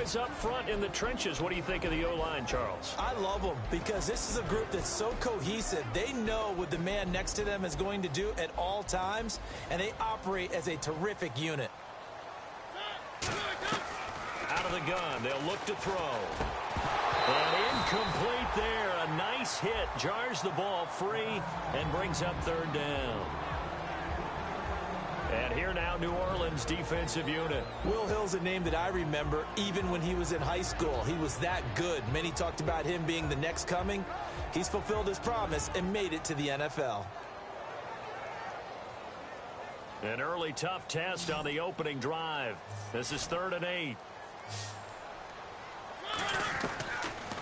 boys up front in the trenches. What do you think of the O-line, Charles? I love them because this is a group that's so cohesive. They know what the man next to them is going to do at all times, and they operate as a terrific unit. Out of the gun, they'll look to throw. And incomplete there. A nice hit. Jars the ball free and brings up third down. And here now, New Orleans defensive unit. Will Hill's a name that I remember even when he was in high school. He was that good. Many talked about him being the next coming. He's fulfilled his promise and made it to the NFL. An early tough test on the opening drive. This is 3rd and 8.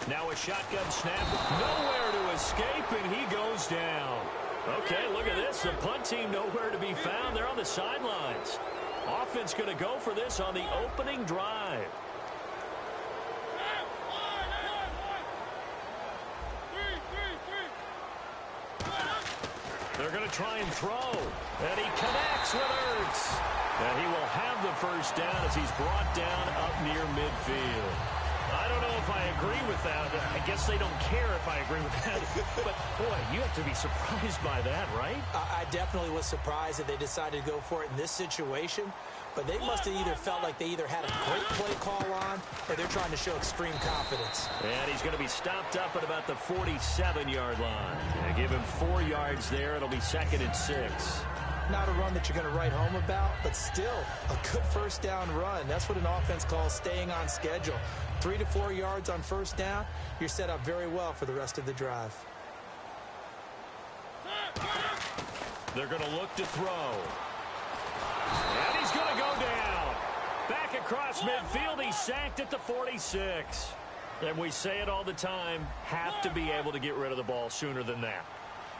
Now a shotgun snap. Nowhere to escape, and he goes down. Okay, look at this. The punt team nowhere to be found. They're on the sidelines. Offense going to go for this on the opening drive. They're going to try and throw. And he connects with Ertz. And he will have the first down as he's brought down up near midfield. I don't know if I agree with that. I guess they don't care if I agree with that. But, boy, you have to be surprised by that, right? I definitely was surprised that they decided to go for it in this situation. But they must have either felt like they either had a great play call on or they're trying to show extreme confidence. And he's going to be stopped up at about the 47-yard line. They give him 4 yards there. It'll be 2nd and 6. Not a run that you're going to write home about, but still a good first down run. That's what an offense calls staying on schedule. 3 to 4 yards on first down, you're set up very well for the rest of the drive. They're going to look to throw. And he's going to go down. Back across midfield, he's sacked at the 46. And we say it all the time, have to be able to get rid of the ball sooner than that.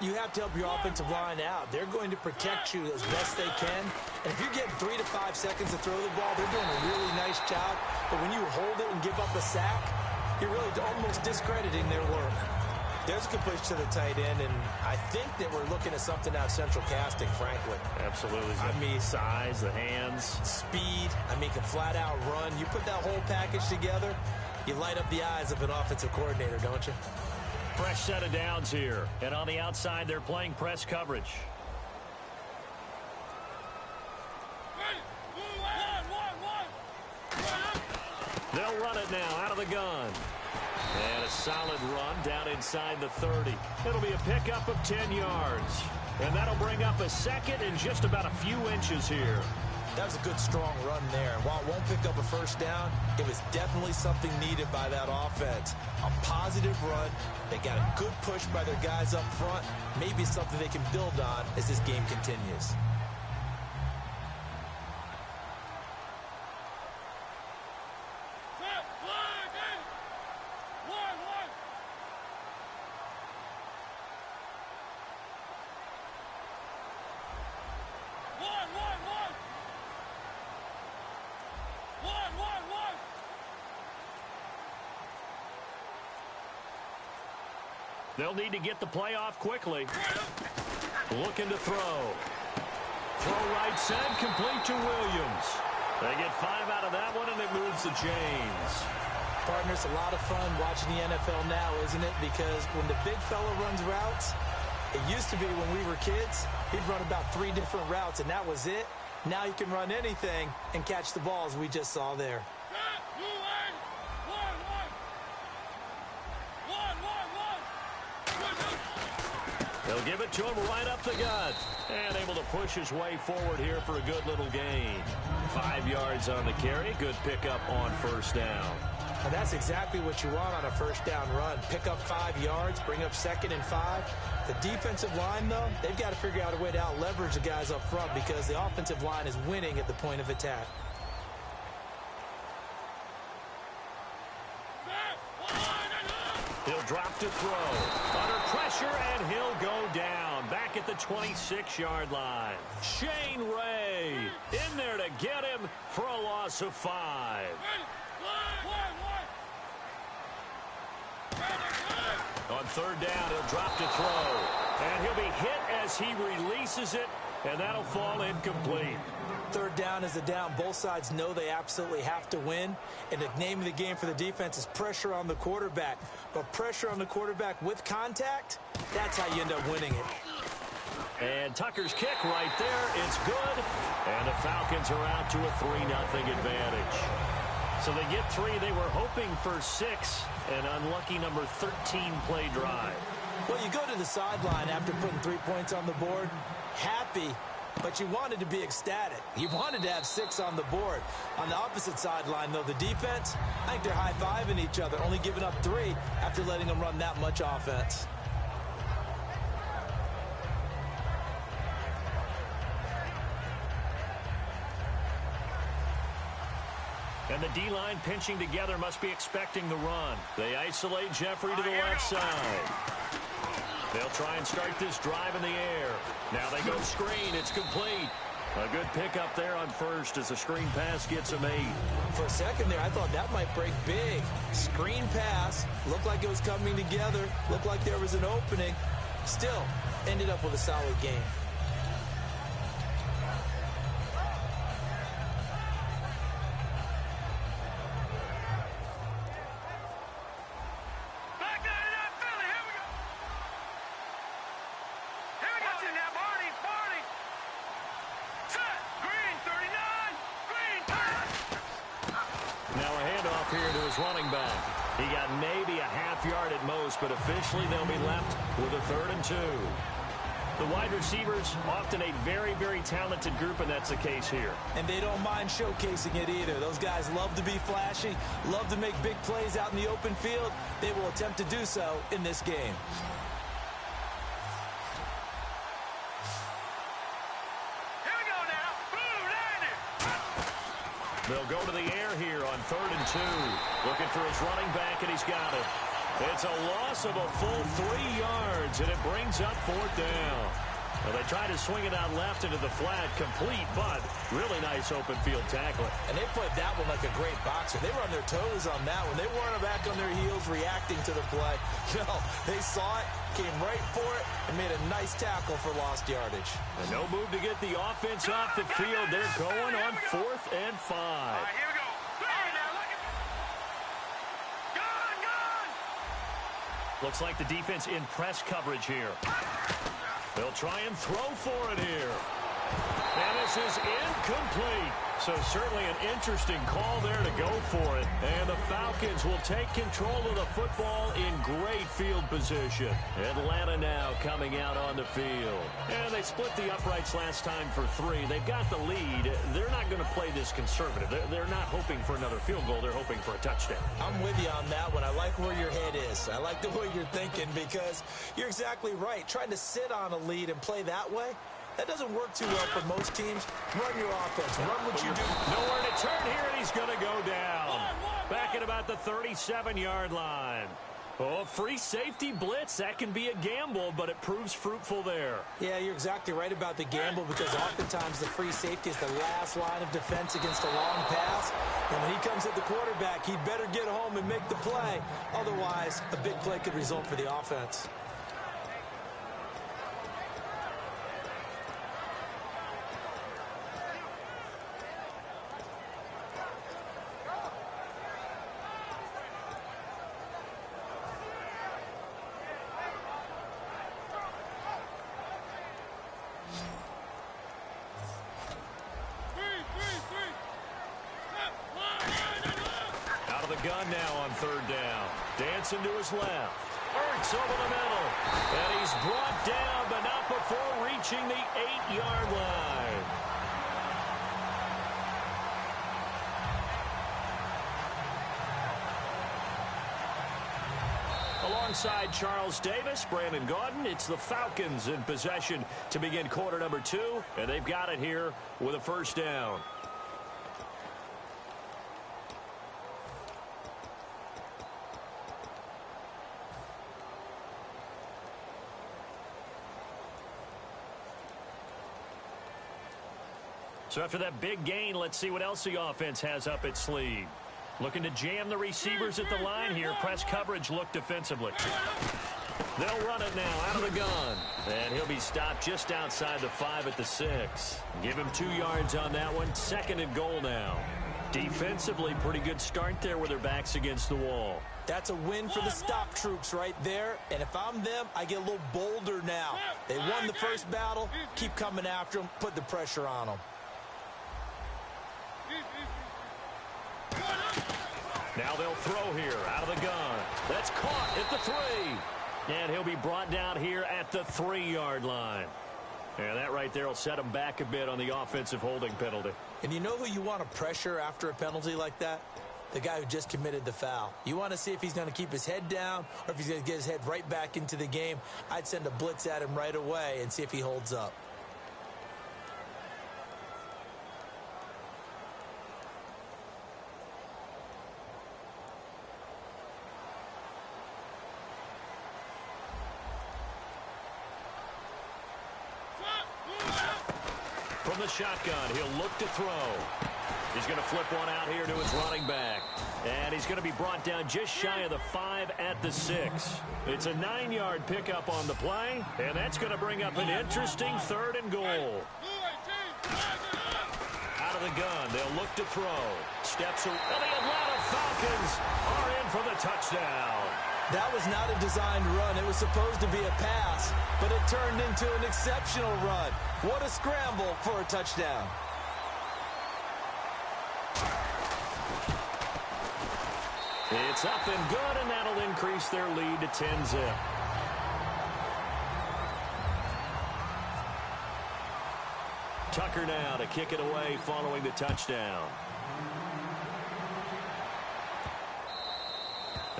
You have to help your offensive line out. They're going to protect you as best they can. And if you're getting 3 to 5 seconds to throw the ball, they're doing a really nice job. But when you hold it and give up a sack, you're really almost discrediting their work. There's a completion to the tight end, and I think that we're looking at something out of central casting, frankly. Absolutely. I mean, size, the hands. Speed. I mean, can flat out run. You put that whole package together, you light up the eyes of an offensive coordinator, don't you? Fresh set of downs here. And on the outside, they're playing press coverage. They'll run it now out of the gun. And a solid run down inside the 30. It'll be a pickup of 10 yards. And that'll bring up a 2nd and just about a few inches here. That was a good, strong run there. And while it won't pick up a first down, it was definitely something needed by that offense. A positive run. They got a good push by their guys up front. Maybe something they can build on as this game continues. They'll need to get the play off quickly. Looking to throw. Throw right side, complete to Williams. They get 5 out of that one, and it moves the chains. Partner, it's a lot of fun watching the NFL now, isn't it? Because when the big fella runs routes, it used to be when we were kids, he'd run about 3 different routes, and that was it. Now you can run anything and catch the balls we just saw there. They'll give it to him right up the gut. And able to push his way forward here for a good little gain. 5 yards on the carry. Good pickup on first down. And that's exactly what you want on a first down run. Pick up 5 yards, bring up 2nd and 5. The defensive line, though, they've got to figure out a way to out-leverage the guys up front because the offensive line is winning at the point of attack. He'll drop to throw. Under pressure, and he'll go down. Back at the 26-yard line. Shane Ray in there to get him for a loss of 5. On third down, he'll drop to throw. And he'll be hit as he releases it and that'll fall incomplete. Third down is a down. Both sides know they absolutely have to win. And the name of the game for the defense is pressure on the quarterback. But pressure on the quarterback with contact, that's how you end up winning it. And Tucker's kick right there. It's good. And the Falcons are out to a 3-0 advantage. So they get 3. They were hoping for 6. An unlucky number 13 play drive. Well, you go to the sideline after putting 3 points on the board, happy, but you wanted to be ecstatic. You wanted to have 6 on the board. On the opposite sideline, though, the defense, I think they're high-fiving each other, only giving up 3 after letting them run that much offense. And the D-line pinching together must be expecting the run. They isolate Jeffrey to the left side. They'll try and start this drive in the air. Now they go screen. It's complete. A good pickup there on first as the screen pass gets them 8. For a second there, I thought that might break big. Screen pass. Looked like it was coming together. Looked like there was an opening. Still, ended up with a solid game. Running back. He got maybe a half yard at most, but officially they'll be left with a 3rd and 2. The wide receivers, often a very, very talented group, and that's the case here. And they don't mind showcasing it either. Those guys love to be flashy, love to make big plays out in the open field. They will attempt to do so in this game. They'll go to the air here on 3rd and 2. Looking for his running back, and he's got it. It's a loss of a full 3 yards, and it brings up 4th down. Well, they try to swing it out left into the flat, complete, but really nice open field tackling. And they played that one like a great boxer. They were on their toes on that one. They weren't back on their heels reacting to the play. No, they saw it, came right for it, and made a nice tackle for lost yardage. And no move to get the offense off the field. They're going on 4th and 5. All right, here we go. Looks like the defense in press coverage here. They'll try and throw for it here. And this is incomplete. So certainly an interesting call there to go for it. And the Falcons will take control of the football in great field position. Atlanta now coming out on the field. And they split the uprights last time for 3. They've got the lead. They're not going to play this conservative. They're not hoping for another field goal. They're hoping for a touchdown. I'm with you on that one. I like where your head is. I like the way you're thinking because you're exactly right. Trying to sit on a lead and play that way, that doesn't work too well for most teams. Run your offense. Run what you do. Nowhere to turn here, and he's going to go down. Back at about the 37-yard line. Oh, free safety blitz. That can be a gamble, but it proves fruitful there. Yeah, you're exactly right about the gamble because oftentimes the free safety is the last line of defense against a long pass. And when he comes at the quarterback, he'd better get home and make the play. Otherwise, a big play could result for the offense. Gun now on 3rd down. Dancing to his left. Ertz over the middle. And he's brought down, but not before reaching the 8-yard line. Alongside Charles Davis, Brandon Gaudin, it's the Falcons in possession to begin quarter number 2, and they've got it here with a 1st down. So after that big gain, let's see what else the offense has up its sleeve. Looking to jam the receivers at the line here. Press coverage look defensively. They'll run it now out of the gun. And he'll be stopped just outside the 5 at the 6. Give him 2 yards on that one. 2nd and goal now. Defensively, pretty good start there with their backs against the wall. That's a win for the stop troops right there. And if I'm them, I get a little bolder now. They won the first battle. Keep coming after them. Put the pressure on them. Now they'll throw here out of the gun. That's caught at the 3. And he'll be brought down here at the 3-yard line. And that right there will set him back a bit on the offensive holding penalty. And you know who you want to pressure after a penalty like that? The guy who just committed the foul. You want to see if he's going to keep his head down or if he's going to get his head right back into the game. I'd send a blitz at him right away and see if he holds up. From the shotgun, he'll look to throw. He's going to flip one out here to his running back. And he's going to be brought down just shy of the 5 at the 6. It's a 9-yard pickup on the play, and that's going to bring up an interesting 3rd and goal. Out of the gun, they'll look to throw. Steps around. And the Atlanta Falcons are in for the touchdown. That was not a designed run. It was supposed to be a pass, but it turned into an exceptional run. What a scramble for a touchdown. It's up and good, and that'll increase their lead to 10-zip. Tucker now to kick it away following the touchdown.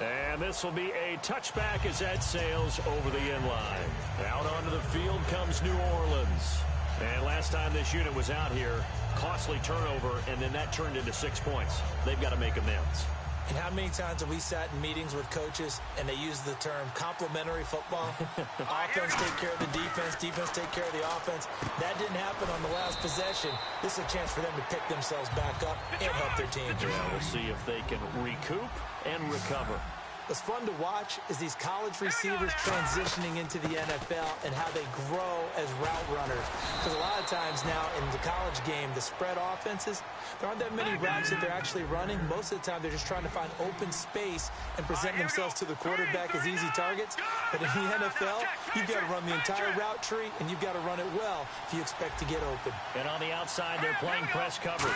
And this will be a touchback as that sails over the end line. Out onto the field comes New Orleans. And last time this unit was out here, costly turnover, and then that turned into 6 points. They've got to make amends. And how many times have we sat in meetings with coaches and they use the term complementary football? Offense take care of the defense, defense take care of the offense. That didn't happen on the last possession. This is a chance for them to pick themselves back up and help their team. Yeah, we'll see if they can recoup and recover. What's fun to watch is these college receivers transitioning into the NFL and how they grow as route runners. Because a lot of times now in the college game, the spread offenses, there aren't that many routes that they're actually running. Most of the time, they're just trying to find open space and present themselves to the quarterback as easy targets. But in the NFL, you've got to run the entire route tree, and you've got to run it well if you expect to get open. And on the outside, they're playing press coverage.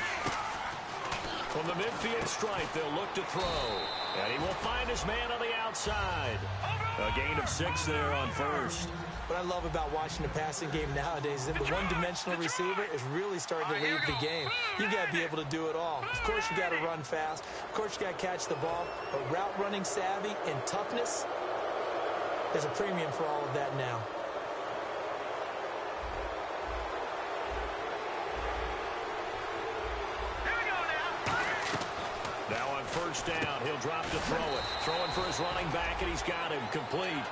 From the midfield stripe, they'll look to throw. And he will find his man on the outside. A gain of 6 there on first. What I love about watching the passing game nowadays is that the one-dimensional receiver is really starting to lead the game. You've got to be able to do it all. Of course, you got to run fast. Of course, you got to catch the ball. But route running savvy and toughness, there's a premium for all of that now. Now on first down, he'll drop to throw it. Throwing for his running back, and he's got him complete.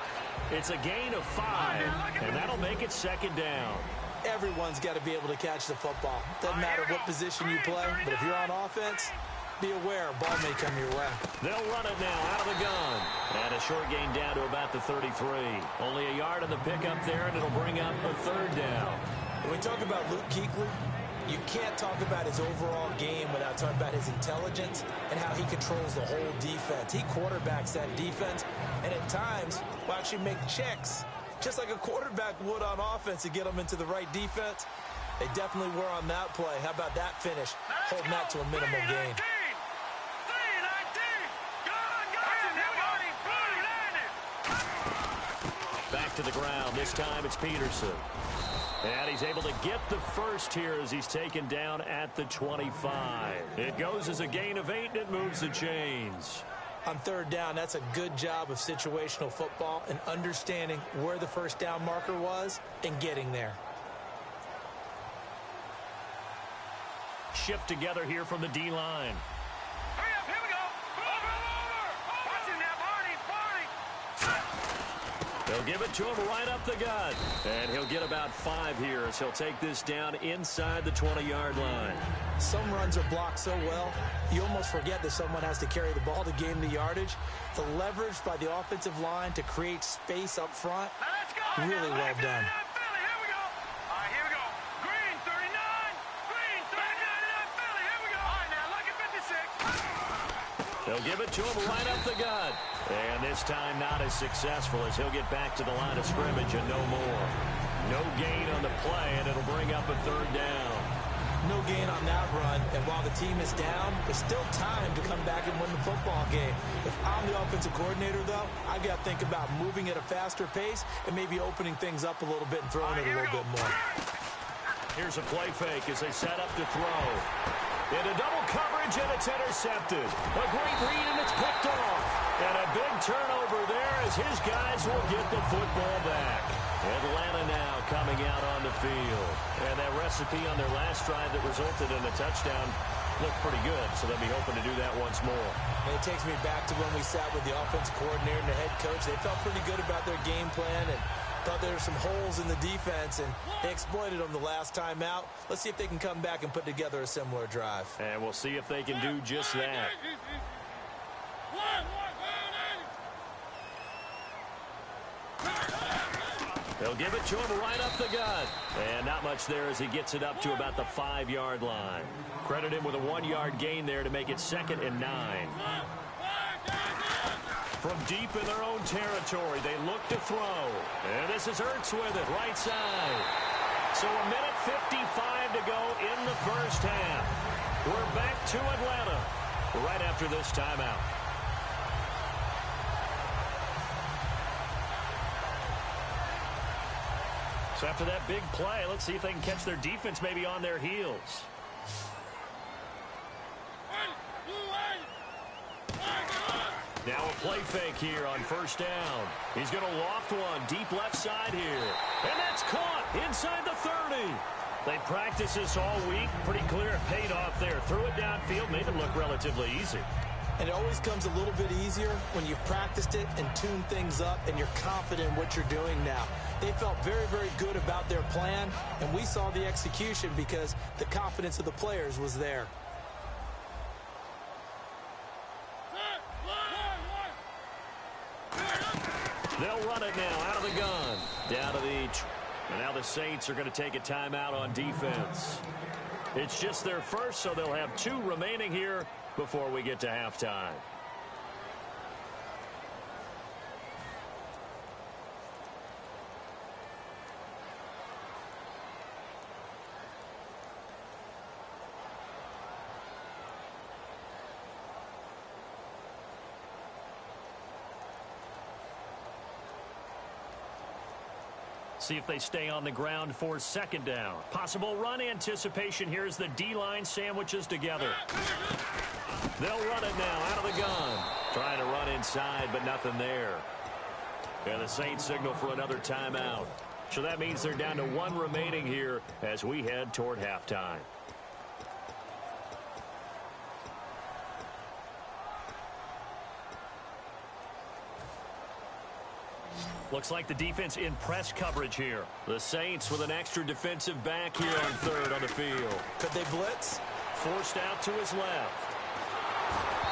It's a gain of 5, and that'll make it 2nd down. Everyone's got to be able to catch the football. Doesn't matter what position you play, but if you're on offense, be aware a ball may come your way. They'll run it now out of the gun. And a short gain down to about the 33. Only a yard on the pickup there, and it'll bring up a 3rd down. When we talk about Luke Kuechly, you can't talk about his overall game without talking about his intelligence and how he controls the whole defense. He quarterbacks that defense, and at times will actually make checks, just like a quarterback would on offense to get them into the right defense. They definitely were on that play. How about that finish? Holding that to a minimal gain. Back to the ground. This time it's Peterson. And he's able to get the first here as he's taken down at the 25. It goes as a gain of 8, and it moves the chains. On 3rd down, that's a good job of situational football and understanding where the first down marker was and getting there. Shift together here from the D-line. Hurry up, here we go. Over. Watch it now, Barney. They'll give it to him right up the gut. And he'll get about 5 here as he'll take this down inside the 20-yard line. Some runs are blocked so well, you almost forget that someone has to carry the ball to gain the yardage. The leverage by the offensive line to create space up front, really well done. They'll give it to him right up the gut. And this time not as successful as he'll get back to the line of scrimmage and no more. No gain on the play, and it'll bring up a 3rd down. No gain on that run, and while the team is down, there's still time to come back and win the football game. If I'm the offensive coordinator, though, I got to think about moving at a faster pace and maybe opening things up a little bit and throwing it a little bit more. Here's a play fake as they set up to throw. Into double coverage, and it's intercepted. A great read, and it's picked off. And a big turnover there as his guys will get the football back. Atlanta now coming out on the field. And that recipe on their last drive that resulted in a touchdown looked pretty good, so they'll be hoping to do that once more. And it takes me back to when we sat with the offensive coordinator and the head coach. They felt pretty good about their game plan and thought there were some holes in the defense, and they exploited them the last time out. Let's see if they can come back and put together a similar drive. And we'll see if they can do just that. They'll give it to him right up the gut. And not much there as he gets it up to about the 5-yard line. Credit him with a 1-yard gain there to make it 2nd and 9. From deep in their own territory, they look to throw. And this is Ertz with it, right side. So a minute 55 to go in the first half. We're back to Atlanta right after this timeout. So after that big play, let's see if they can catch their defense maybe on their heels. Now a play fake here on 1st down. He's going to loft one deep left side here. And that's caught inside the 30. They practiced this all week. Pretty clear it paid off there. Threw it downfield, made it look relatively easy. And it always comes a little bit easier when you've practiced it and tuned things up and you're confident in what you're doing now. They felt very, very good about their plan, and we saw the execution because the confidence of the players was there. They'll run it now out of the gun. Down to the... And now the Saints are going to take a timeout on defense. It's just their first, so they'll have 2 remaining here before we get to halftime. See if they stay on the ground for 2nd down. Possible run anticipation here as the D-line sandwiches together. They'll run it now out of the gun. Trying to run inside, but nothing there. And the Saints signal for another timeout. So that means they're down to 1 remaining here as we head toward halftime. Looks like the defense in press coverage here. The Saints with an extra defensive back here on 3rd on the field. Could they blitz? Forced out to his left.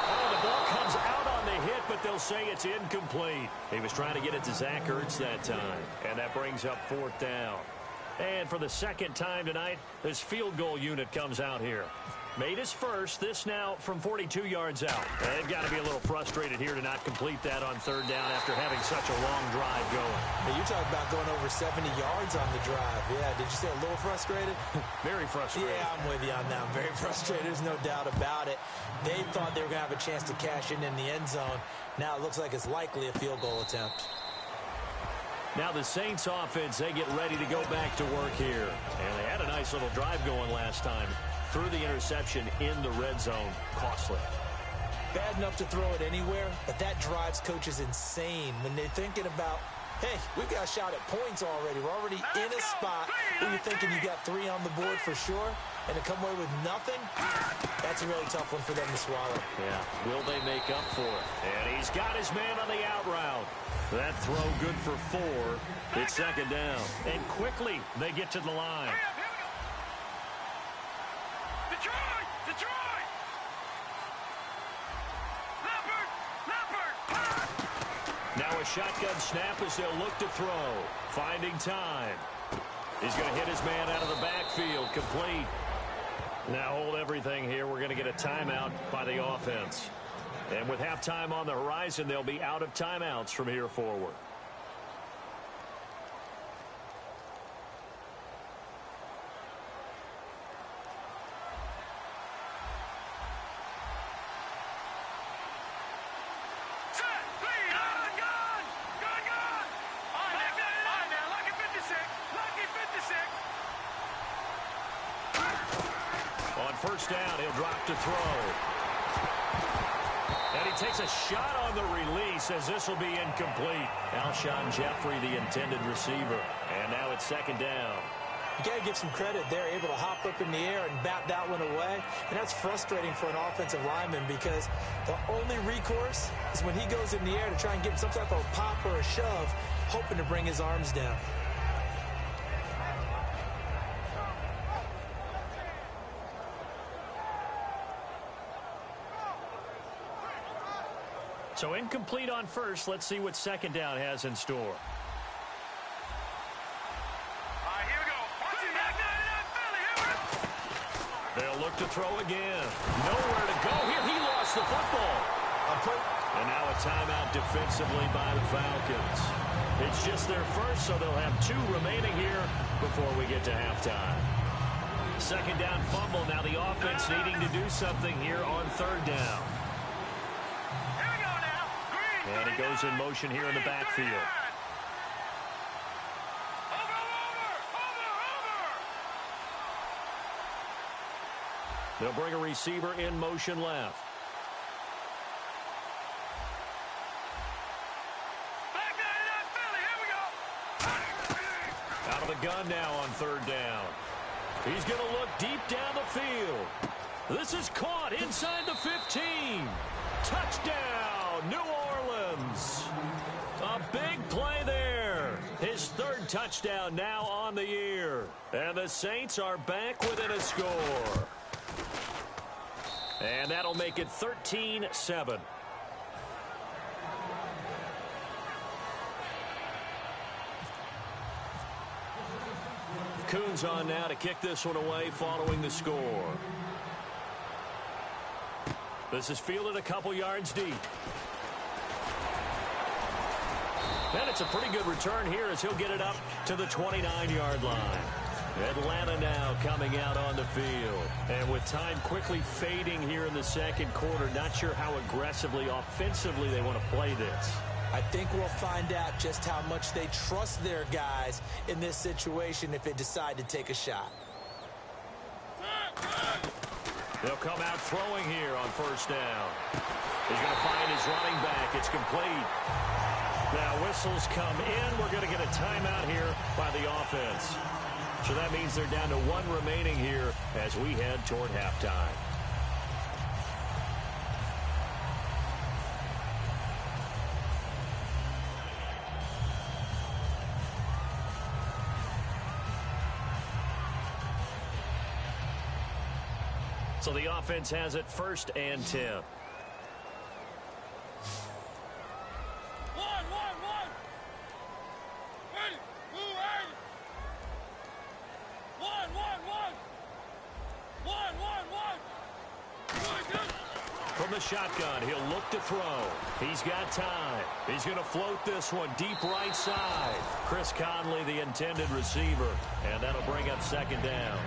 Oh, the ball comes out on the hit, but they'll say it's incomplete. He was trying to get it to Zach Ertz that time, and that brings up 4th down. And for the 2nd time tonight, this field goal unit comes out here. Made his first, this now from 42 yards out. They've got to be a little frustrated here to not complete that on 3rd down after having such a long drive going. Hey, you're talking about going over 70 yards on the drive. Yeah, did you say a little frustrated? Very frustrated. Yeah, I'm with you on that. I'm very frustrated. There's no doubt about it. They thought they were going to have a chance to cash in the end zone. Now it looks like it's likely a field goal attempt. Now the Saints offense, they get ready to go back to work here. And they had a nice little drive going last time. Through the interception in the red zone. Costly. Bad enough to throw it anywhere, but that drives coaches insane when they're thinking about, hey, we've got a shot at points already. We're already in a spot where you're thinking you got 3 on the board for sure, and to come away with nothing, that's a really tough one for them to swallow. Yeah, will they make up for it? And he He's got his man on the out route. That throw good for 4. It's second down. And quickly they get to the line. Now a shotgun snap as they'll look to throw. Finding time. He's going to hit his man out of the backfield. Complete. Now hold everything here. We're going to get a timeout by the offense. And with halftime on the horizon, they'll be out of timeouts from here forward. First down, he'll drop to throw. And he takes a shot on the release as this will be incomplete. Alshon Jeffrey, the intended receiver. And now it's second down. You got to give some credit. They're able to hop up in the air and bat that one away. And that's frustrating for an offensive lineman because the only recourse is when he goes in the air to try and get some type of pop or a shove, hoping to bring his arms down. So incomplete on first. Let's see what second down has in store. Here we go. They'll look to throw again. Nowhere to go here. He lost the football. And now a timeout defensively by the Falcons. It's just their first, so they'll have 2 remaining here before we get to halftime. Second down fumble. Now the offense needing to do something here on third down. And he goes in motion here in the backfield. They'll bring a receiver in motion left. Out of the gun now on third down. He's going to look deep down the field. This is caught inside the 15. Touchdown, New Orleans. A big play there. His 3rd touchdown now on the year. And the Saints are back within a score. And that'll make it 13-7. Coons on now to kick this one away following the score. This is fielded a couple yards deep. And it's a pretty good return here as he'll get it up to the 29-yard line. Atlanta now coming out on the field. And with time quickly fading here in the second quarter, not sure how aggressively, offensively they want to play this. I think we'll find out just how much they trust their guys in this situation if they decide to take a shot. They'll come out throwing here on first down. He's going to find his running back. It's complete. Now whistles come in. We're going to get a timeout here by the offense. So that means they're down to 1 remaining here as we head toward halftime. So the offense has it 1st and 10. From the shotgun, he'll look to throw. He's got time. He's going to float this one deep right side. Chris Conley, the intended receiver, and that'll bring up second down.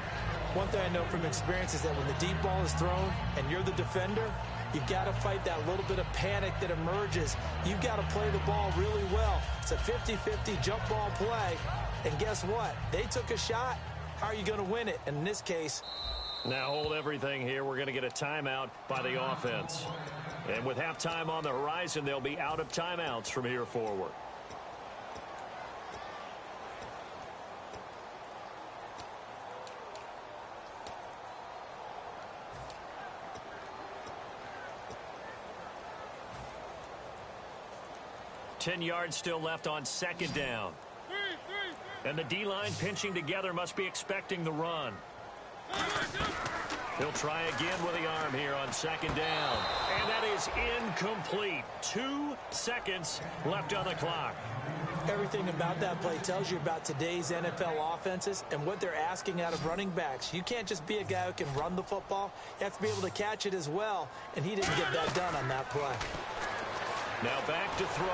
One thing I know from experience is that when the deep ball is thrown and you're the defender, you've got to fight that little bit of panic that emerges. You've got to play the ball really well. It's a 50-50 jump ball play. And guess what? They took a shot. How are you going to win it? And in this case, now hold everything here. We're going to get a timeout by the offense. And with halftime on the horizon, they'll be out of timeouts from here forward. 10 yards still left on second down. And the D-line pinching together must be expecting the run. He'll try again with the arm here on second down. And that is incomplete. 2 seconds left on the clock. Everything about that play tells you about today's NFL offenses and what they're asking out of running backs. You can't just be a guy who can run the football. You have to be able to catch it as well, and he didn't get that done on that play. Now back to throw.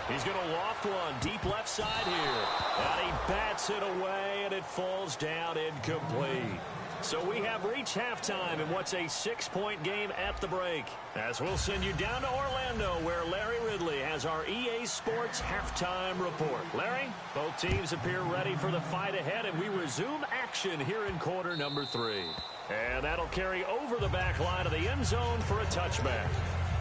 He's going to loft one deep left side here. And he bats it away, and it falls down incomplete. So we have reached halftime in what's a 6-point game at the break. As we'll send you down to Orlando, where Larry Ridley has our EA Sports halftime report. Larry, both teams appear ready for the fight ahead, and we resume action here in quarter number 3. And that'll carry over the back line of the end zone for a touchback.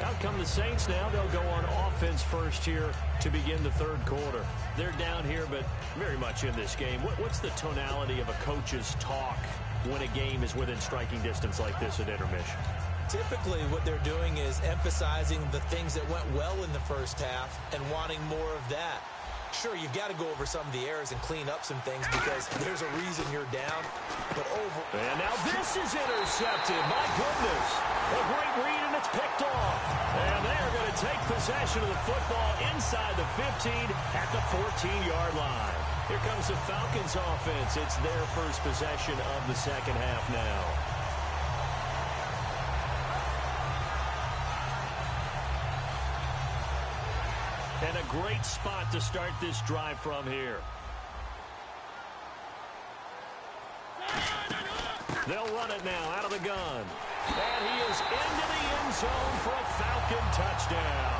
Out come the Saints now. They'll go on offense first here to begin the third quarter. They're down here, but very much in this game. What's the tonality of a coach's talk when a game is within striking distance like this at intermission? Typically, what they're doing is emphasizing the things that went well in the first half and wanting more of that. Sure, you've got to go over some of the errors and clean up some things because there's a reason you're down. But and now this is intercepted. My goodness. A great read, and it's picked off. And they're going to take possession of the football inside the 15 at the 14-yard line. Here comes the Falcons offense. It's their first possession of the second half now. And a great spot to start this drive from here. They'll run it now out of the gun. And he is into the end zone for a Falcon touchdown.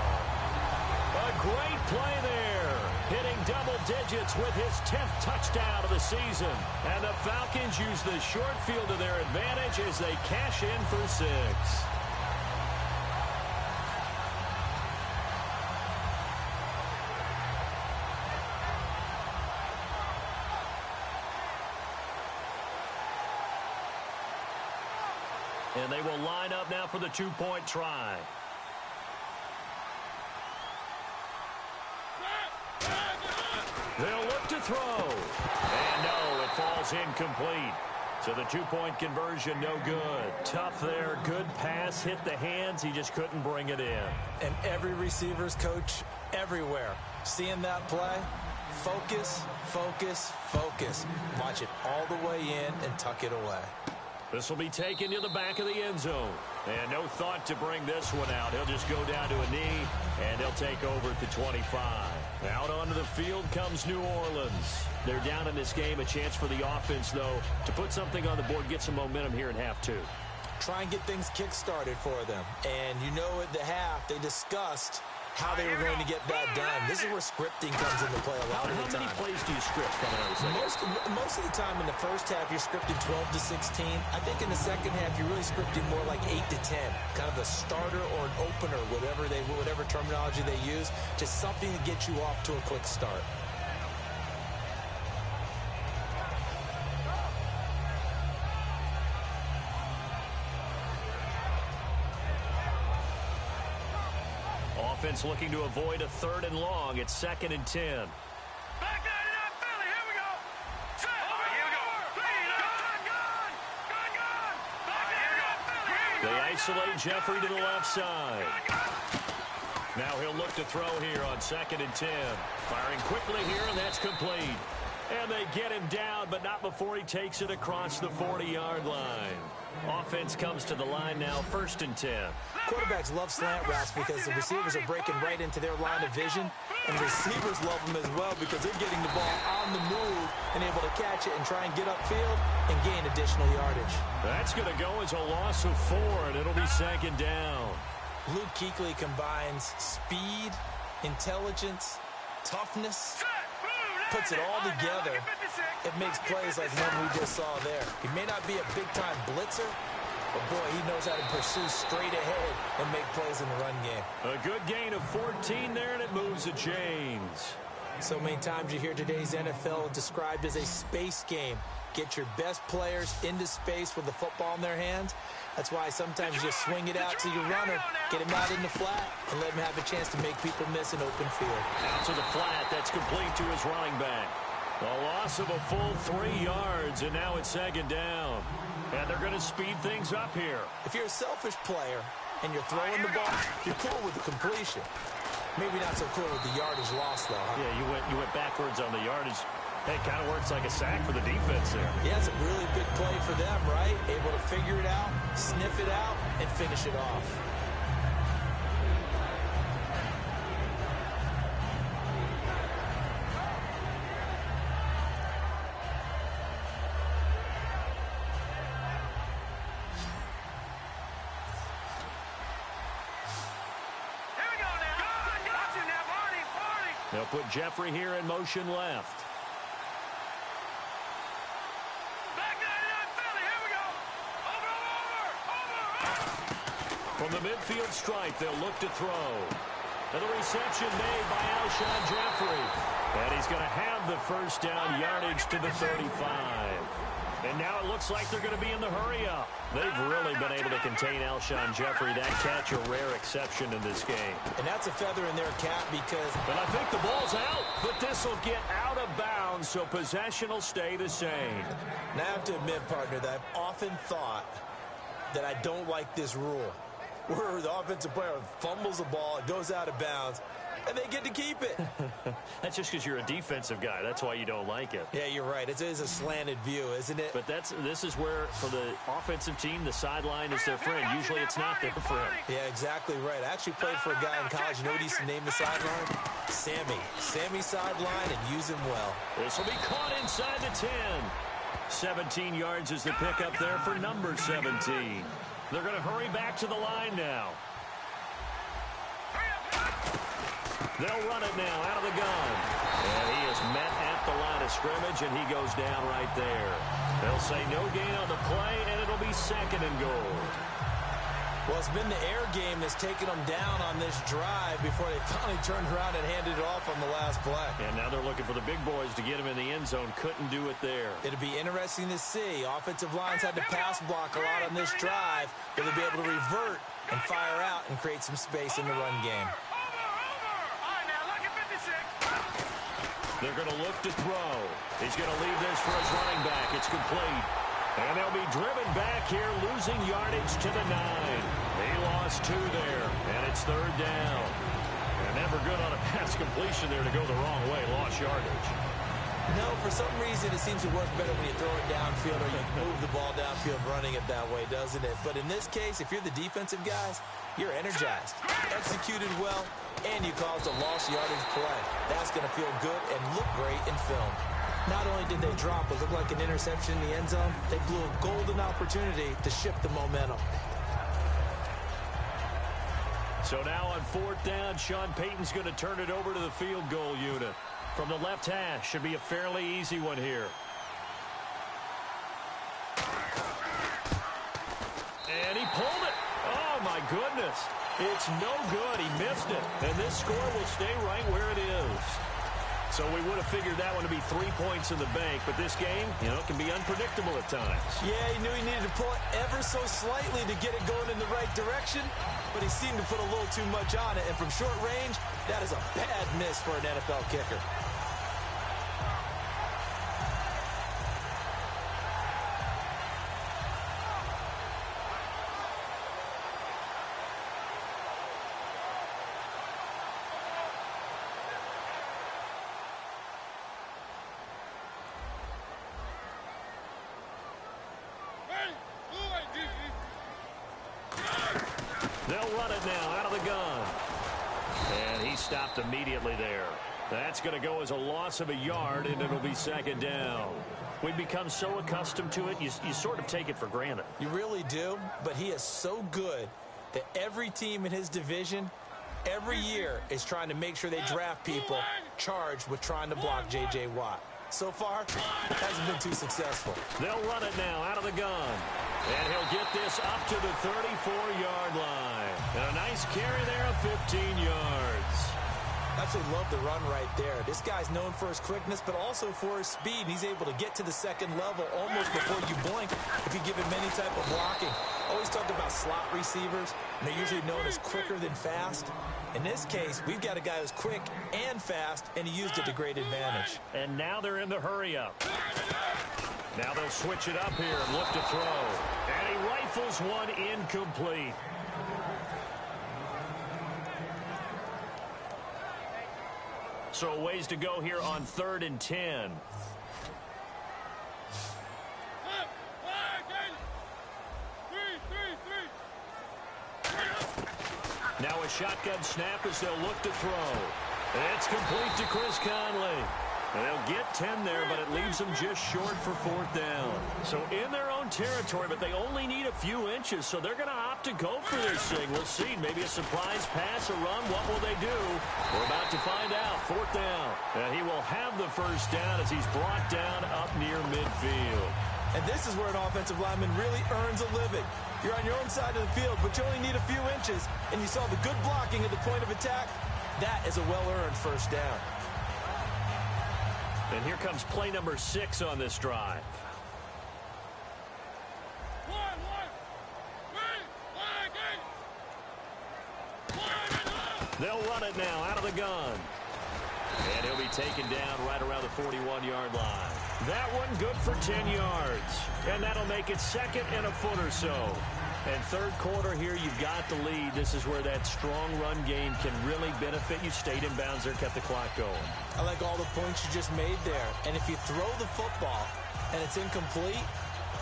A great play there. Hitting double digits with his 10th touchdown of the season. And the Falcons use the short field to their advantage as they cash in for 6. And they will line up now for the 2-point try. They'll look to throw. And no, it falls incomplete. So the 2-point conversion, no good. Tough there. Good pass. Hit the hands. He just couldn't bring it in. And every receiver's coach everywhere. Seeing that play, focus, focus, focus. Watch it all the way in and tuck it away. This will be taken to the back of the end zone. And no thought to bring this one out. He'll just go down to a knee, and he'll take over at the 25. Out onto the field comes New Orleans. They're down in this game. A chance for the offense, though, to put something on the board, get some momentum here in half 2. Try and get things kick-started for them. And you know at the half, they discussed how they were going to get that done. This is where scripting comes into play a lot of the time. How many plays do you script coming out of the second? Most of the time in the first half, you're scripting 12 to 16. I think in the second half, you're really scripting more like 8 to 10. Kind of a starter or an opener, whatever terminology they use. Just something to get you off to a quick start. Offense looking to avoid a 3rd and long. It's 2nd and 10. Back 99 Philly. Here we go. Set. Right, here we go. Gun. They isolate Jeffrey to the left side. Now he'll look to throw here on 2nd and 10. Firing quickly here, and that's complete. And they get him down, but not before he takes it across the 40-yard line. Offense comes to the line now, 1st and 10. Quarterbacks love slant routes because the receivers are breaking right into their line of vision, and receivers love them as well because they're getting the ball on the move and able to catch it and try and get upfield and gain additional yardage. That's going to go as a loss of 4, and it'll be 2nd down. Luke Kuechly combines speed, intelligence, toughness, puts it all together. It makes plays like one we just saw there. He may not be a big-time blitzer, but, boy, he knows how to pursue straight ahead and make plays in the run game. A good gain of 14 there, and it moves the chains. So many times you hear today's NFL described as a space game. Get your best players into space with the football in their hands. That's why sometimes you just swing it out to your runner, get him out in the flat, and let him have a chance to make people miss an open field. Out to the flat. That's complete to his running back. A loss of a full 3 yards, and now it's second down. And they're going to speed things up here. If you're a selfish player and you're throwing the ball, you're cool with the completion. Maybe not so cool with the yardage loss, though. Huh? Yeah, you went backwards on the yardage. It kind of works like a sack for the defense there. Yeah, it's a really big play for them, right? Able to figure it out, sniff it out, and finish it off. They'll put Jeffrey here in motion left. Back 99 Philly, here we go. Over. From the midfield stripe, they'll look to throw. And the reception made by Alshon Jeffrey. And he's going to have the first down yardage to the 35. And now it looks like they're going to be in the hurry-up. They've really been able to contain Alshon Jeffrey. That catch a rare exception in this game. And that's a feather in their cap because... But I think the ball's out. But this will get out of bounds, so possession will stay the same. Now I have to admit, partner, that I've often thought that I don't like this rule. Where the offensive player fumbles the ball, it goes out of bounds, and they get to keep it. That's just because you're a defensive guy. That's why you don't like it. Yeah, you're right. It is a slanted view, isn't it? But this is where, for the offensive team, the sideline is their friend. Usually it's not their friend. Yeah, exactly right. I actually played for a guy in college. You know what he used to name the sideline? Sammy. Sammy sideline, and use him well. This will be caught inside the 10. 17 yards is the pickup there for number 17. They're going to hurry back to the line now. They'll run it now out of the gun. And he is met at the line of scrimmage, and he goes down right there. They'll say no gain on the play, and it'll be second and goal. Well, it's been the air game that's taken them down on this drive before they finally turned around and handed it off on the last play. And now they're looking for the big boys to get him in the end zone. Couldn't do it there. It'll be interesting to see. Offensive lines had to pass block a lot on this drive. Will they be able to revert and fire out and create some space in the run game? They're going to look to throw. He's going to leave this for his running back. It's complete. And they'll be driven back here, losing yardage to the 9. He lost 2 there, and it's third down. And never good on a pass completion there to go the wrong way. Lost yardage. No, for some reason it seems to work better when you throw it downfield or you move the ball downfield running it that way, doesn't it? But in this case, if you're the defensive guys, you're energized, executed well, and you caused a lost yardage play. That's going to feel good and look great in film. Not only did they drop what looked like an interception in the end zone, they blew a golden opportunity to shift the momentum. So now on fourth down, Sean Payton's going to turn it over to the field goal unit. From the left hash, should be a fairly easy one here. And he pulled it. Oh, my goodness. It's no good. He missed it. And this score will stay right where it is. So we would have figured that one to be 3 points in the bank. But this game, can be unpredictable at times. Yeah, he knew he needed to pull it ever so slightly to get it going in the right direction. But he seemed to put a little too much on it. And from short range, that is a bad miss for an NFL kicker. They'll run it now out of the gun. And he stopped immediately there. That's going to go as a loss of a yard, and it'll be second down. We've become so accustomed to it, you sort of take it for granted. You really do, but he is so good that every team in his division, every year, is trying to make sure they draft people charged with trying to block J.J. Watt. So far, it hasn't been too successful. They'll run it now out of the gun. And he'll get this up to the 34-yard line. And a nice carry there of 15 yards. I absolutely love the run right there. This guy's known for his quickness, but also for his speed. And he's able to get to the second level almost before you blink if you give him any type of blocking. Always talk about slot receivers, and they're usually known as quicker than fast. In this case, we've got a guy who's quick and fast, and he used it to great advantage. And now they're in the hurry-up. Now they'll switch it up here and look to throw. And he rifles one incomplete. So ways to go here on 3rd and 10. Now a shotgun snap as they'll look to throw. It's complete to Chris Conley. They'll get 10 there, but it leaves them just short for 4th down. So in their own territory, but they only need a few inches, so they're going to opt to go for this thing. We'll see. Maybe a surprise pass, a run. What will they do? We're about to find out. 4th down. And he will have the first down as he's brought down up near midfield. And this is where an offensive lineman really earns a living. You're on your own side of the field, but you only need a few inches, and you saw the good blocking at the point of attack. That is a well-earned first down. And here comes play number 6 on this drive. They'll run it now out of the gun. And he'll be taken down right around the 41-yard line. That one good for 10 yards. And that'll make it 2nd and a foot or so. And 3rd quarter here, you've got the lead. This is where that strong run game can really benefit you. Stayed in bounds there, kept the clock going. I like all the points you just made there. And if you throw the football and it's incomplete,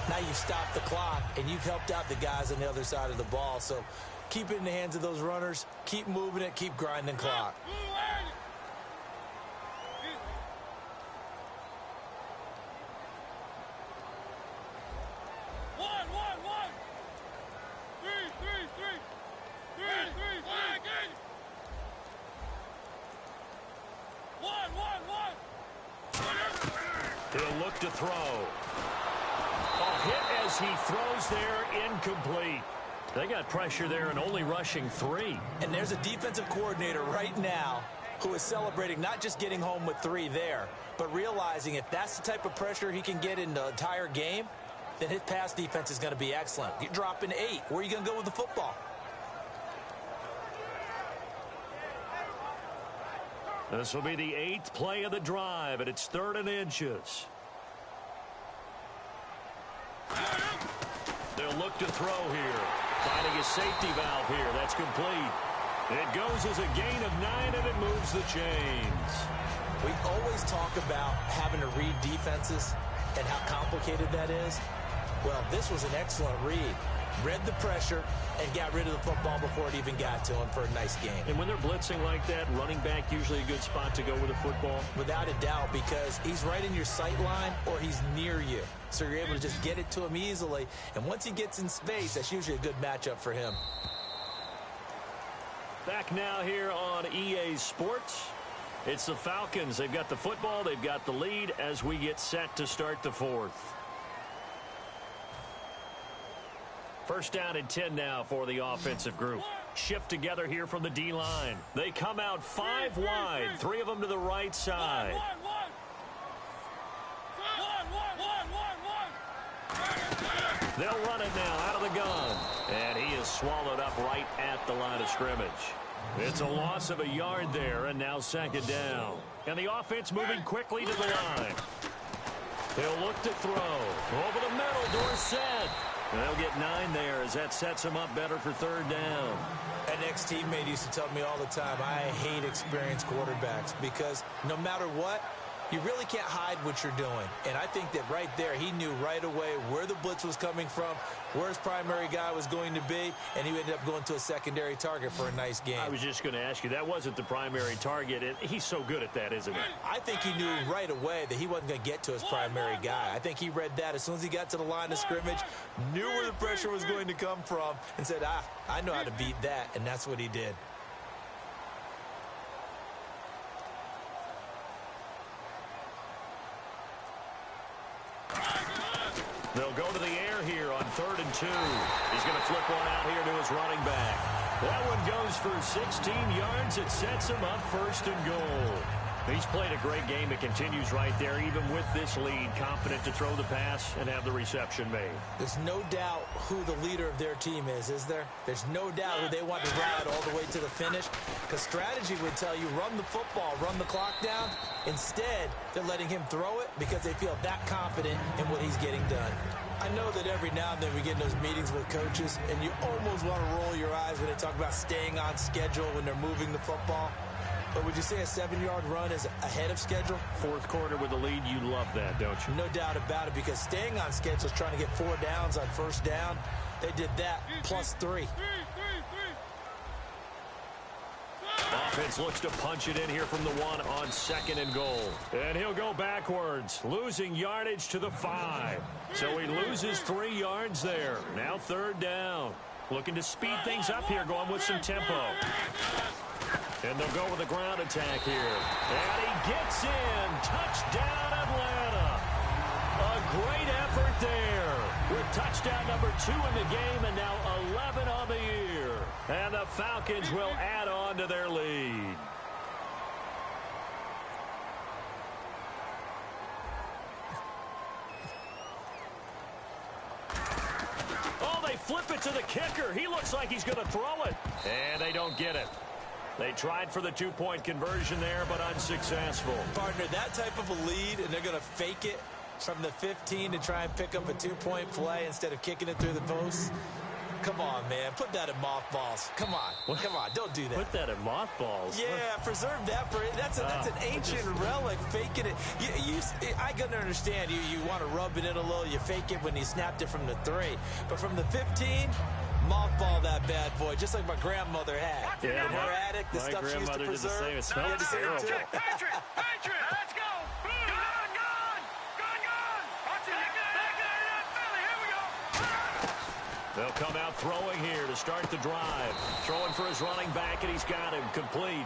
now you've stopped the clock and you've helped out the guys on the other side of the ball. So keep it in the hands of those runners. Keep moving it. Keep grinding clock. He'll look to throw. A hit as he throws there, incomplete. They got pressure there and only rushing 3. And there's a defensive coordinator right now who is celebrating not just getting home with 3 there, but realizing if that's the type of pressure he can get in the entire game, then his pass defense is going to be excellent. You're dropping 8. Where are you going to go with the football? This will be the 8th play of the drive, and it's 3rd and inches. They'll look to throw here. Finding a safety valve here. That's complete. It goes as a gain of 9, and it moves the chains. We always talk about having to read defenses and how complicated that is. Well, this was an excellent read. Read the pressure and got rid of the football before it even got to him for a nice game. And when they're blitzing like that, running back usually a good spot to go with the football? Without a doubt, because he's right in your sight line or he's near you. So you're able to just get it to him easily. And once he gets in space, that's usually a good matchup for him. Back now here on EA Sports. It's the Falcons. They've got the football. They've got the lead as we get set to start the 4th. 1st down and 10 now for the offensive group. Shift together here from the D-line. They come out 5 wide, 3 of them to the right side. They'll run it now out of the gun. And he is swallowed up right at the line of scrimmage. It's a loss of a yard there, and now 2nd down. And the offense moving quickly to the line. They'll look to throw. Over the middle, Dorsett. They'll get 9 there as that sets them up better for 3rd down. An ex-teammate used to tell me all the time, I hate experienced quarterbacks because no matter what, you really can't hide what you're doing. And I think that right there, he knew right away where the blitz was coming from, where his primary guy was going to be, and he ended up going to a secondary target for a nice game. I was just going to ask you, that wasn't the primary target. He's so good at that, isn't he? I think he knew right away that he wasn't going to get to his primary guy. I think he read that as soon as he got to the line of scrimmage, knew where the pressure was going to come from, and said, I know how to beat that, and that's what he did. They'll go to the air here on 3rd and 2. He's going to flip one out here to his running back. That one goes for 16 yards. It sets him up first and goal. He's played a great game. It continues right there, even with this lead, confident to throw the pass and have the reception made. There's no doubt who the leader of their team is there? There's no doubt who they want to ride all the way to the finish, because strategy would tell you run the football, run the clock down. Instead, they're letting him throw it because they feel that confident in what he's getting done. I know that every now and then we get in those meetings with coaches, and you almost want to roll your eyes when they talk about staying on schedule when they're moving the football. But would you say a 7-yard run is ahead of schedule? Fourth quarter with the lead, you love that, don't you? No doubt about it, because staying on schedule is trying to get 4 downs on first down. They did that, plus 3. Offense looks to punch it in here from the 1 on 2nd and goal. And he'll go backwards, losing yardage to the 5. So he loses 3 yards there. Now 3rd down. Looking to speed things up here, going with some tempo. And they'll go with a ground attack here. And he gets in. Touchdown, Atlanta. A great effort there. With touchdown number 2 in the game and now 11 on the year. And the Falcons will add on to their lead. Oh, they flip it to the kicker. He looks like he's going to throw it. And they don't get it. They tried for the 2-point conversion there, but unsuccessful. Partner, that type of a lead, and they're going to fake it from the 15 to try and pick up a 2-point play instead of kicking it through the posts. Come on, man. Put that in mothballs. Come on. What? Come on. Don't do that. Put that in mothballs. Yeah, preserve that for it. That's an ancient relic. Faking it. I can understand. You want to rub it in a little. You fake it when you snapped it from the 3. But from the 15, mothball that bad boy, just like my grandmother had. Yeah, in her attic, the stuff she used to preserve. Did the same. It smelled terrible. Patriot, let's go. Gone. Watch it. Back it up, Philly. Here we go. They'll come out throwing here to start the drive. Throwing for his running back, and he's got him complete.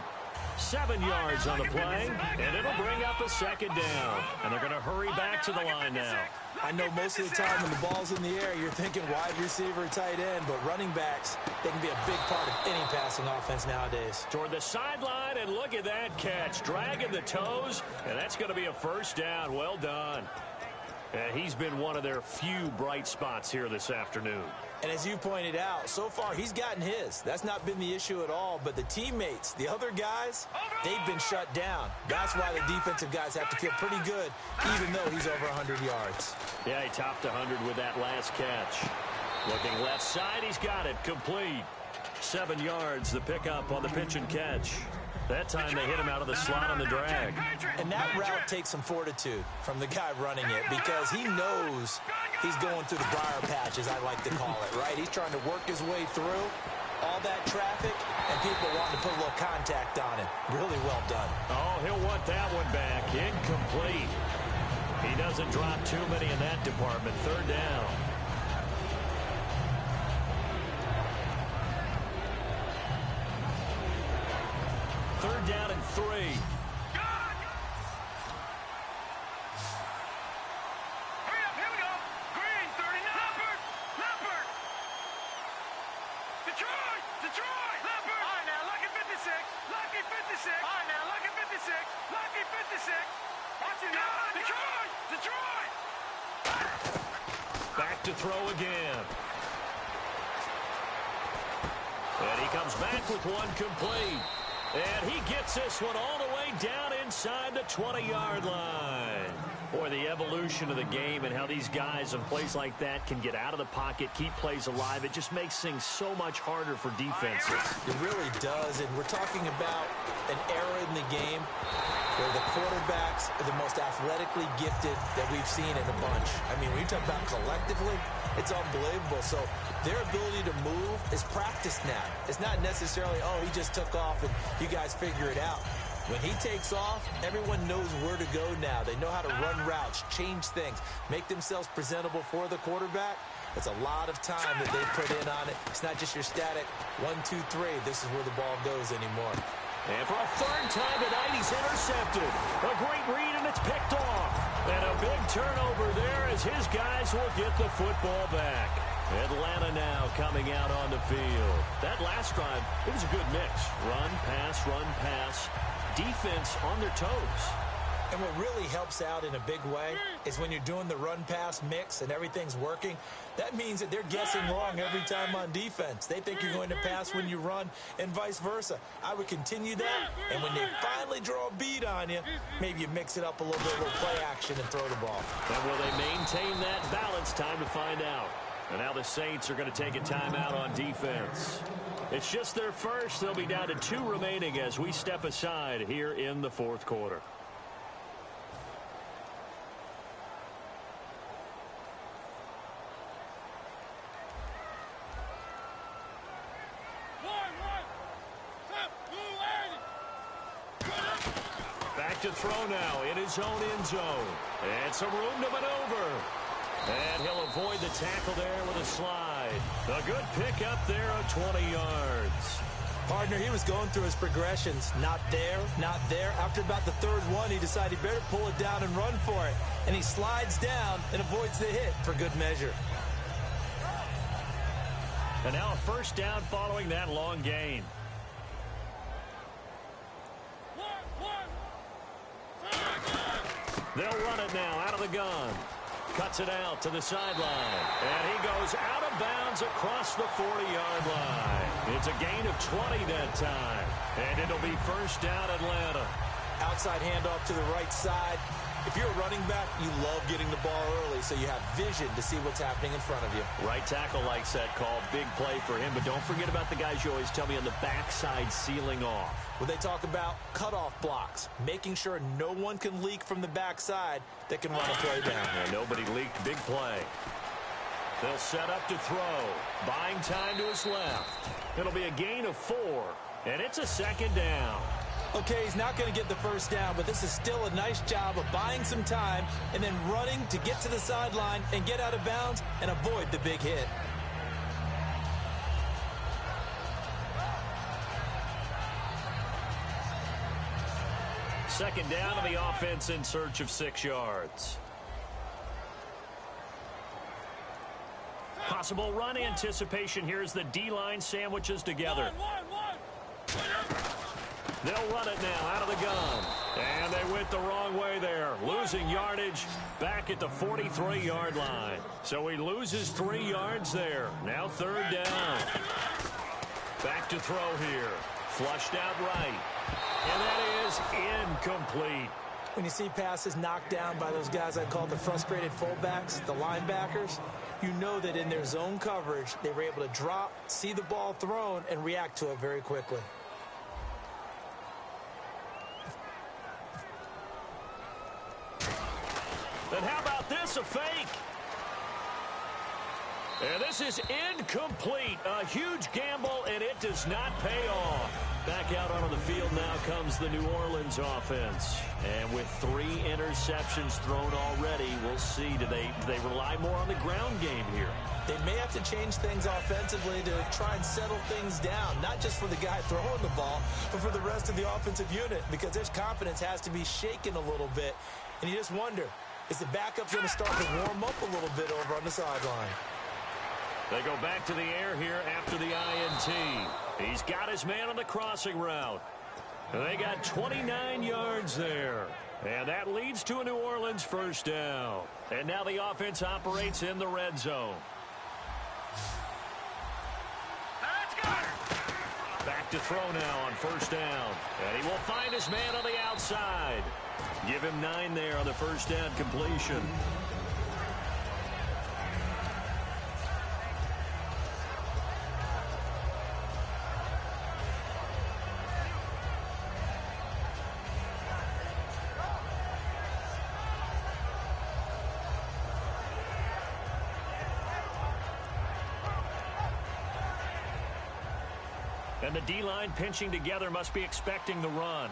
7 yards on the play, and it'll bring up a 2nd down. And they're going to hurry back to the line now. I know most of the time when the ball's in the air, you're thinking wide receiver, tight end, but running backs, they can be a big part of any passing offense nowadays. Toward the sideline, and look at that catch. Dragging the toes, and that's going to be a 1st down. Well done. And he's been one of their few bright spots here this afternoon. And as you pointed out, so far he's gotten his. That's not been the issue at all. But the teammates, the other guys, they've been shut down. That's why the defensive guys have to feel pretty good, even though he's over 100 yards. Yeah, he topped 100 with that last catch. Looking left side, he's got it complete. 7 yards, the pickup on the pitch and catch. That time they hit him out of the slot on the drag. And that route takes some fortitude from the guy running it, because he knows he's going through the briar patch, as I like to call it, right? He's trying to work his way through all that traffic, and people wanting to put a little contact on him. Really well done. Oh, he'll want that one back. Incomplete. He doesn't drop too many in that department. 3rd down. Third down and 3. Hurry up, here we go. Green, 39. Leopard. Detroit. Leopard. All right, now, Lucky 56. Lucky 56. All right, now, Lucky 56. Lucky 56. Watch it now. Detroit. Back to throw again. And he comes back with one complete. And he gets this one all the way down inside the 20-yard line. Boy, the evolution of the game and how these guys in plays like that can get out of the pocket, keep plays alive, it just makes things so much harder for defenses. It really does, and we're talking about an era in the game where the quarterbacks are the most athletically gifted that we've seen in a bunch. I mean, when you talk about collectively, it's unbelievable. So their ability to move is practiced now. It's not necessarily, oh, he just took off and you guys figure it out. When he takes off, everyone knows where to go now. They know how to run routes, change things, make themselves presentable for the quarterback. It's a lot of time that they put in on it. It's not just your static 1, 2, 3. This is where the ball goes anymore. And for a 3rd time tonight, he's intercepted. A great read, and it's picked off. And a big turnover there as his guys will get the football back. Atlanta now coming out on the field. That last drive, it was a good mix. Run, pass, defense on their toes. And what really helps out in a big way is when you're doing the run-pass mix and everything's working, that means that they're guessing wrong every time on defense. They think you're going to pass when you run and vice versa. I would continue that, and when they finally draw a beat on you, maybe you mix it up a little bit, a little play action, and throw the ball. And will they maintain that balance? Time to find out. And now the Saints are going to take a timeout on defense. It's just their first. They'll be down to 2 remaining as we step aside here in the fourth quarter. Back to throw now in his own end zone. And some room to maneuver. And he'll avoid the tackle there with a slide. A good pickup there of 20 yards. Partner, he was going through his progressions. Not there, not there. After about the third one, he decided he better pull it down and run for it. And he slides down and avoids the hit for good measure. And now a first down following that long gain. They'll run it now out of the gun. Cuts it out to the sideline. And he goes out of bounds across the 40-yard line. It's a gain of 20 that time. And it'll be first down Atlanta. Outside handoff to the right side. If you're a running back, you love getting the ball early so you have vision to see what's happening in front of you. Right tackle likes that call. Big play for him. But don't forget about the guys you always tell me on the backside sealing off. Well, they talk about cutoff blocks, making sure no one can leak from the backside that can run a play down. And nobody leaked. Big play. They'll set up to throw. Buying time to his left. It'll be a gain of 4. And it's a second down. Okay, he's not going to get the first down, but this is still a nice job of buying some time and then running to get to the sideline and get out of bounds and avoid the big hit. Second down to the offense in search of 6 yards. Possible run anticipation here as the D-line sandwiches together. They'll run it now out of the gun. And they went the wrong way there. Losing yardage back at the 43-yard line. So he loses 3 yards there. Now third down. Back to throw here. Flushed out right. And that is incomplete. When you see passes knocked down by those guys I call the frustrated fullbacks, the linebackers, you know that in their zone coverage, they were able to drop, see the ball thrown, and react to it very quickly. And how about this, a fake? And this is incomplete. A huge gamble, and it does not pay off. Back out onto the field now comes the New Orleans offense. And with 3 interceptions thrown already, we'll see. Do they rely more on the ground game here? They may have to change things offensively to try and settle things down, not just for the guy throwing the ball, but for the rest of the offensive unit, because their confidence has to be shaken a little bit. And you just wonder, is the backup going to start to warm up a little bit over on the sideline? They go back to the air here after the INT. He's got his man on the crossing route. And they got 29 yards there. And that leads to a New Orleans first down. And now the offense operates in the red zone. Back to throw now on first down. And he will find his man on the outside. Give him 9 there on the first down completion. And the D-line pinching together must be expecting the run.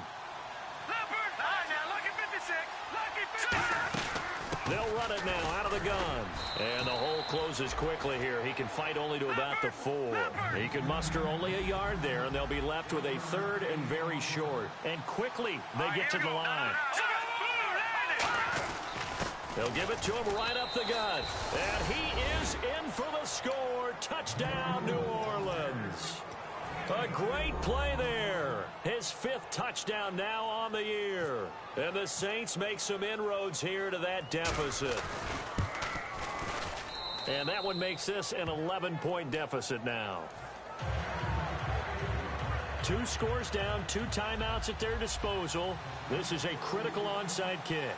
They'll run it now out of the gun. And the hole closes quickly here. He can fight only to about the 4. He can muster only a yard there, and they'll be left with a third and very short. And quickly they get to the line. They'll give it to him right up the gut. And he is in for the score. Touchdown, New Orleans. A great play there. His 5th touchdown now on the year. And the Saints make some inroads here to that deficit. And that one makes this an 11-point deficit now. 2 scores down, 2 timeouts at their disposal. This is a critical onside kick.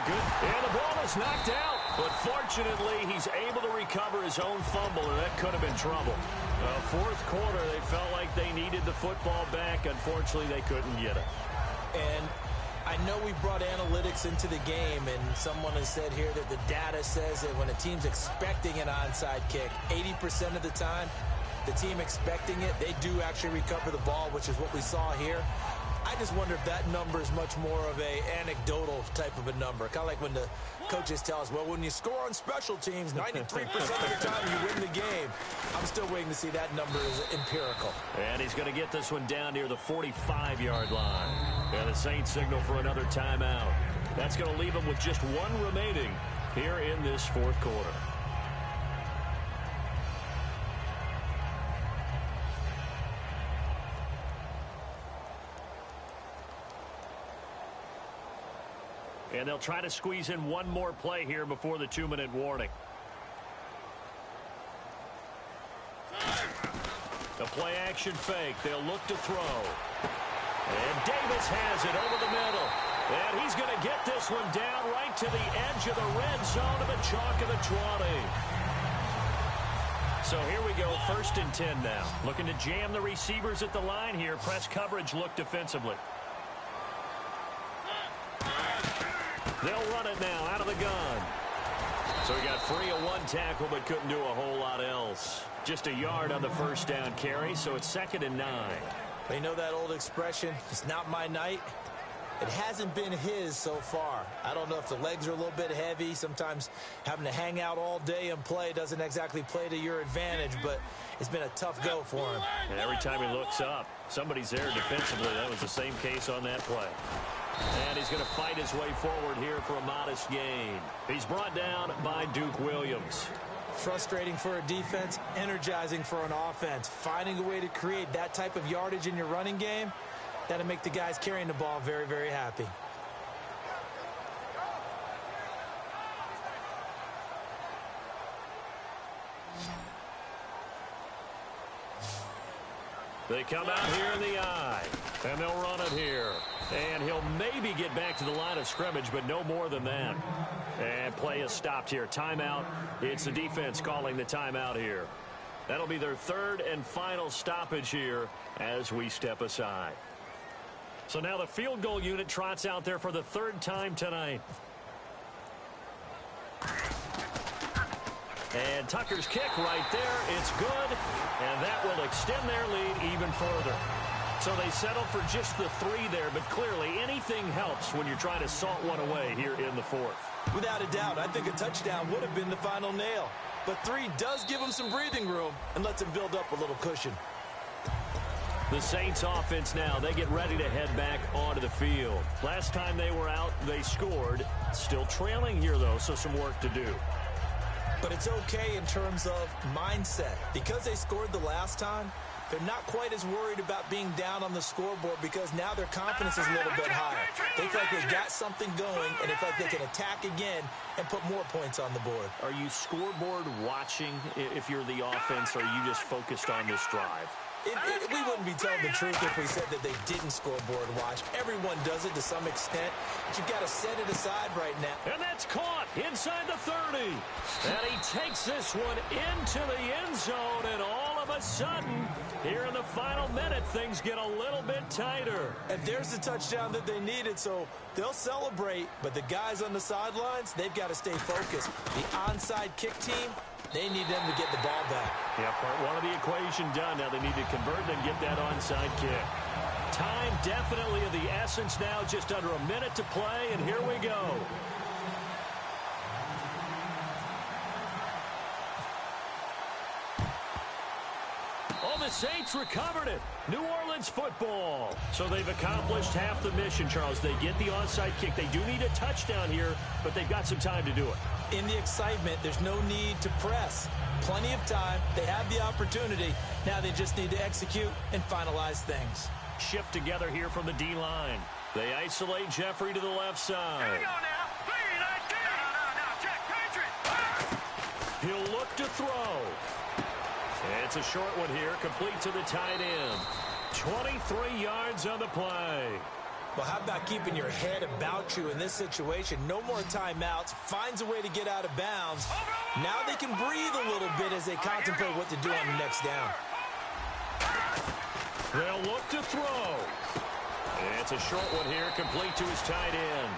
And the ball is knocked out. But fortunately, he's able to recover his own fumble, and that could have been trouble. 4th quarter, they felt like they needed the football back. Unfortunately, they couldn't get it. And I know we brought analytics into the game, and someone has said here that the data says that when a team's expecting an onside kick, 80% of the time, the team expecting it, they do actually recover the ball, which is what we saw here. I just wonder if that number is much more of a anecdotal type of a number. Kind of like when the coaches tell us, well, when you score on special teams, 93% of the time you win the game. I'm still waiting to see that number is empirical. And he's going to get this one down near the 45-yard line. And the Saints signal for another timeout. That's going to leave them with just 1 remaining here in this 4th quarter. And they'll try to squeeze in 1 more play here before the 2-minute warning. The play action fake. They'll look to throw. And Davis has it over the middle. And he's going to get this one down right to the edge of the red zone of the chalk of the 20. So here we go, 1st and 10 now. Looking to jam the receivers at the line here. Press coverage look defensively. They'll run it now out of the gun. So he got free of 1 tackle but couldn't do a whole lot else. Just a yard on the 1st down carry, so it's 2nd and 9. They know that old expression, it's not my night. It hasn't been his so far. I don't know if the legs are a little bit heavy. Sometimes having to hang out all day and play doesn't exactly play to your advantage, but it's been a tough go for him. And every time he looks up, somebody's there defensively. That was the same case on that play. And he's going to fight his way forward here for a modest gain. He's brought down by Duke Williams. Frustrating for a defense, energizing for an offense. Finding a way to create that type of yardage in your running game, that'll make the guys carrying the ball very, very happy. They come out here in the eye, and they'll run it here. And he'll maybe get back to the line of scrimmage, but no more than that. And play is stopped here. Timeout. It's the defense calling the timeout here. That'll be their 3rd and final stoppage here as we step aside. So now the field goal unit trots out there for the 3rd time tonight. And Tucker's kick right there. It's good. And that will extend their lead even further. So they settle for just the 3 there, but clearly anything helps when you're trying to salt one away here in the 4th. Without a doubt, I think a touchdown would have been the final nail. But 3 does give them some breathing room and lets them build up a little cushion. The Saints offense now, they get ready to head back onto the field. Last time they were out, they scored. Still trailing here, though, so some work to do. But it's okay in terms of mindset. Because they scored the last time, they're not quite as worried about being down on the scoreboard because now their confidence is a little bit higher. They feel like they've got something going, and they feel like they can attack again and put more points on the board. Are you scoreboard watching if you're the offense, or are you just focused on this drive? We wouldn't be telling the truth if we said that they didn't scoreboard watch. Everyone does it to some extent, but you've got to set it aside right now. And that's caught inside the 30. And he takes this one into the end zone, and all of a sudden, here in the final minute, things get a little bit tighter. And there's the touchdown that they needed, so they'll celebrate, but the guys on the sidelines, they've got to stay focused. The onside kick team, they need them to get the ball back. Yeah, part 1 of the equation done. Now they need to convert and get that onside kick. Time definitely of the essence now, just under a minute to play, and here we go. Oh, the Saints recovered it. New Orleans football. So they've accomplished half the mission, Charles. They get the onside kick. They do need a touchdown here, but they've got some time to do it. In the excitement, there's no need to press. Plenty of time. They have the opportunity. Now they just need to execute and finalize things. Shift together here from the D-line. They isolate Jeffrey to the left side. Here we go now. 3-19. No, check. Patriot. He'll look to throw. It's a short one here, complete to the tight end. 23 yards on the play. Well, how about keeping your head about you in this situation? No more timeouts. Finds a way to get out of bounds. Now they can breathe a little bit as they contemplate what to do on the next down. They'll look to throw. It's a short one here, complete to his tight end.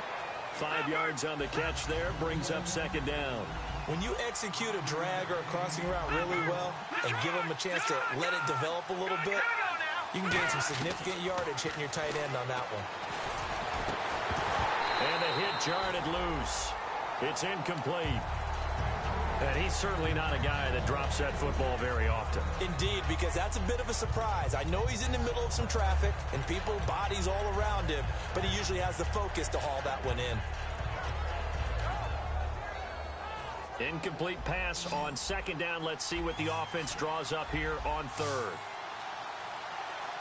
5 yards on the catch there, brings up second down. When you execute a drag or a crossing route really well and give them a chance to let it develop a little bit, you can gain some significant yardage hitting your tight end on that one. And the hit jarred it loose. It's incomplete. And he's certainly not a guy that drops that football very often. Indeed, because that's a bit of a surprise. I know he's in the middle of some traffic and people, bodies all around him, but he usually has the focus to haul that one in. Incomplete pass on second down. Let's see what the offense draws up here on third.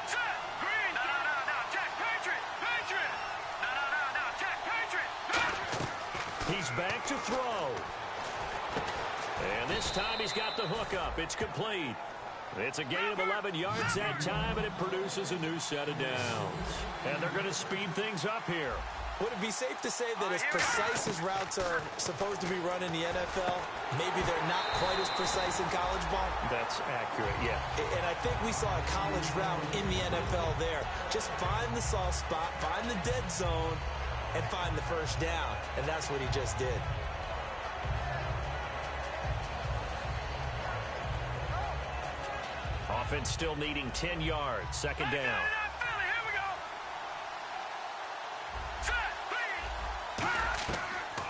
Set. Green. No. Check. Patriot. No. Check. Patriot. He's back to throw. And this time he's got the hook up. It's complete. It's a gain of 11 yards that time, and it produces a new set of downs. And they're going to speed things up here. Would it be safe to say that as precise as routes are supposed to be run in the NFL, maybe they're not quite as precise in college ball? That's accurate, yeah. And I think we saw a college route in the NFL there. Just find the soft spot, find the dead zone, and find the first down. And that's what he just did. Offense still needing 10 yards. Second down.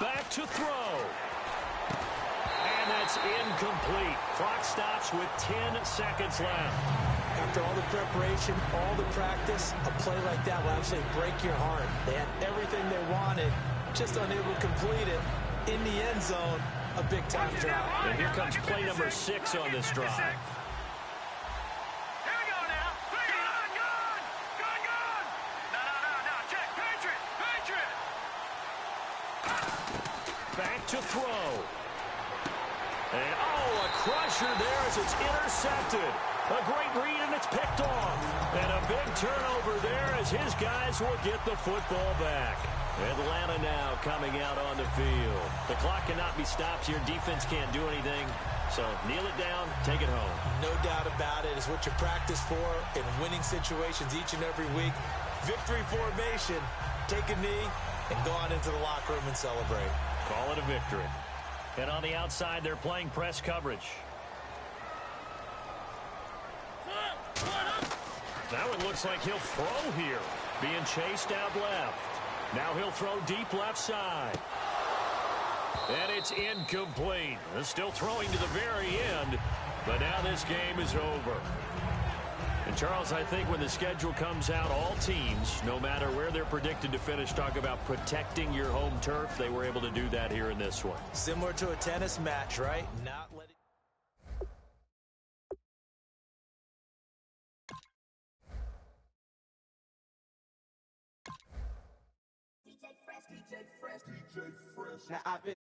Back to throw. And that's incomplete. Clock stops with 10 seconds left. After all the preparation, all the practice, a play like that will absolutely break your heart. They had everything they wanted, just unable to complete it. In the end zone, a big-time drop. And here comes play number 6 on this drive. Back to throw. And, a crusher there as it's intercepted. A great read, and it's picked off. And a big turnover there as his guys will get the football back. Atlanta now coming out on the field. The clock cannot be stopped here. Defense can't do anything. So kneel it down, take it home. No doubt about it. It's what you practice for in winning situations each and every week. Victory formation. Take a knee and go on into the locker room and celebrate. Call it a victory. And on the outside, they're playing press coverage. Now it looks like he'll throw here. Being chased out left. Now he'll throw deep left side. And it's incomplete. They're still throwing to the very end. But now this game is over. And, Charles, I think when the schedule comes out, all teams, no matter where they're predicted to finish, talk about protecting your home turf. They were able to do that here in this one. Similar to a tennis match, right? Not letting... Now I've been